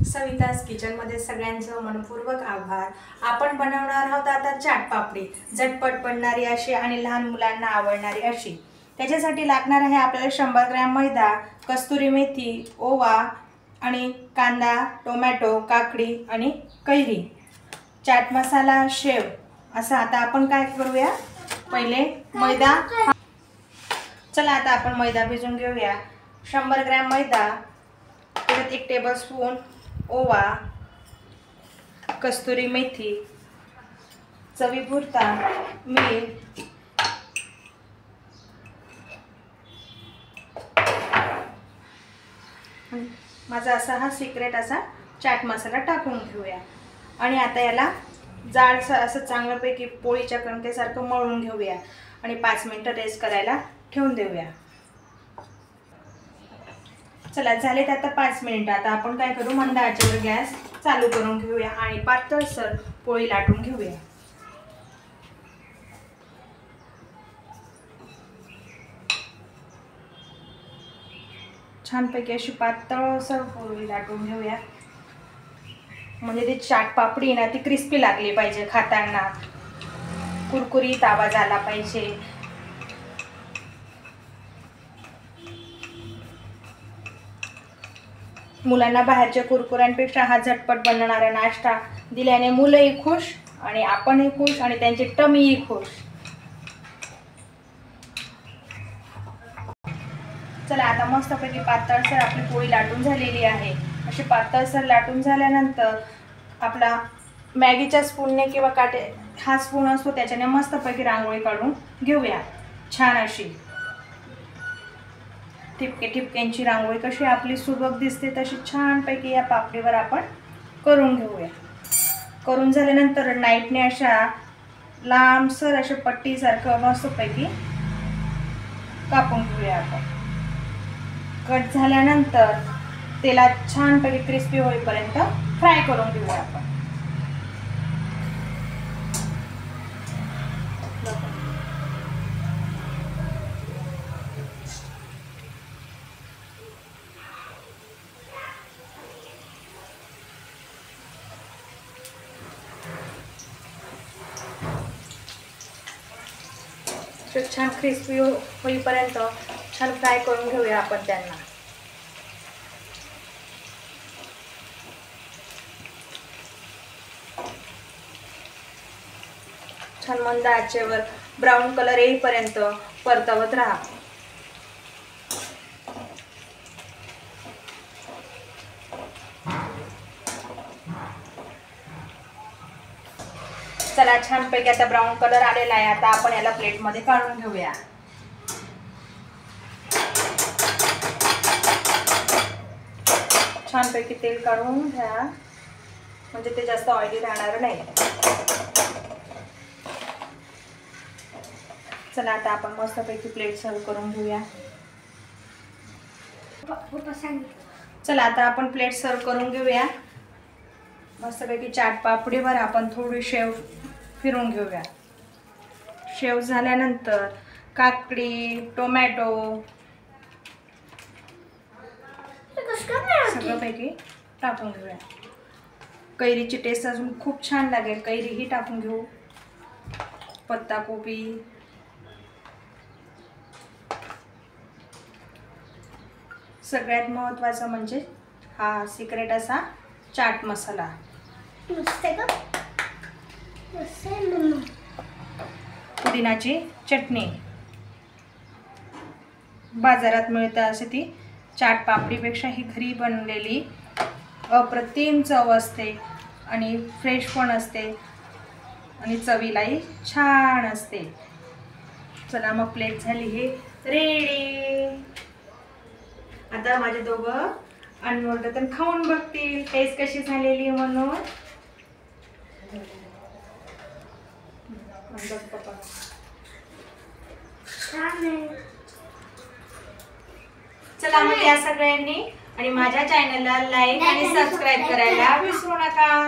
सविताज किचनमध्ये सगळ्यांचं मनपूर्वक आभार। आपण बनवणार आहोत आता चाट पापडी, झटपट बनणारी अशी आणि लहान मुलांना आवडणारी अशी। त्याच्यासाठी लागणार आहे आपल्याला 100 ग्रॅम मैदा, कस्तुरी मेथी, ओवा आणि कांदा, टोमॅटो, काकडी आणि कैरी, चाट मसाला, शेव। असं आता आपण काय करूया, पहिले मैदा, चला आता आपण मैदा भिजवून घेऊया। 100 ग्रॅम मैदा, त्यात 1 टेबलस्पून ओवा, कस्तुरी मेथी, चवीपुरता मीठ, माझा असा हा सिक्रेट असा चाट मसाला टाकून घेऊया। आणि आता याला जाडसर असं चांगल्यापैकी पोळीच्या कणकेसारखं मळून घेऊया आणि 5 मिनिटं रेस्ट करायला ठेवून देऊया। चला झालेत आता 5 मिनिटं। आता आपण काय करू, मंद आचेवर गॅस चालू करून घेऊया आणि पातळसर पोळी लाटून घेऊया। छानपैकी अशी पातळसर पोळी लाटून घेऊया, म्हणजे ती चाट पापडी ना ती क्रिस्पी लागली पाहिजे, खाताना कुरकुरीत आवाज आला पाहिजे। मुलांना बाहेरच्या कुरकुऱ्यांपेक्षा हा झटपट बनणारा नाश्ता दिल्याने मुलंही खुश आणि आपणही खुश आणि त्यांची टमीही खुश। चला आता मस्तपैकी पातळसर आपली पोळी लाटून झालेली आहे। अशी पातळसर लाटून झाल्यानंतर आपला मॅगीच्या स्पूनने किंवा काटे हा स्पून असतो त्याच्याने मस्तपैकी रांगोळी काढून घेऊया। छान अशी ठिपके ठिपक्यांची रांगोळी कशी आपली सुबक दिसते तशी छानपैकी या पापडीवर आपण करून घेऊया। करून झाल्यानंतर नाईफने अशा लांबसर अशा पट्टीसारखं मस्तपैकी कापून घेऊया आपण। कट झाल्यानंतर तेलात छानपैकी क्रिस्पी होईपर्यंत फ्राय करून घेऊया आपण। छान क्रिस्पी होईपर्यंत छान फ्राय करून घेऊया आपण त्यांना। छान मंद आचेवर ब्राऊन कलर येईपर्यंत परतवत राहा। चला छानपैकी आता ब्राऊन कलर आलेला आहे। आता आपण याला प्लेटमध्ये काढून घेऊया। छानपैकी तेल काढून घ्या, म्हणजे ते जास्त ऑइली राहणार नाही। चला आता आपण मस्तपैकी प्लेट सर्व करून घेऊया। चला आता आपण प्लेट सर्व करून घेऊया। मस्तपैकी चाट पापडीवर आपण थोडी शेव फिरून घेऊया। शेव झाल्यानंतर काकडी, टोमॅटो सगळ्यापैकी टाकून घेऊया। कैरीची टेस्ट अजून खूप छान लागेल, कैरीही टाकून घेऊ, पत्ताकोबी, सगळ्यात महत्त्वाचं म्हणजे हा सिक्रेट असा चाट मसाला, पुदिनाची चटणी। बाजारात मिळते अशी ती चाट पापडीपेक्षा ही घरी बनलेली अप्रतिम चव असते आणि फ्रेश पण असते आणि चवीलाही छान असते। चला मग प्लेट झाली हे रेडी। आता माझे दोघं अनवरदन खाऊन बघतील टेस्ट कशी झालेली म्हणून। चला मग या सगळ्यांनी आणि माझ्या चॅनलला लाईक आणि सबस्क्राईब करायला विसरू नका।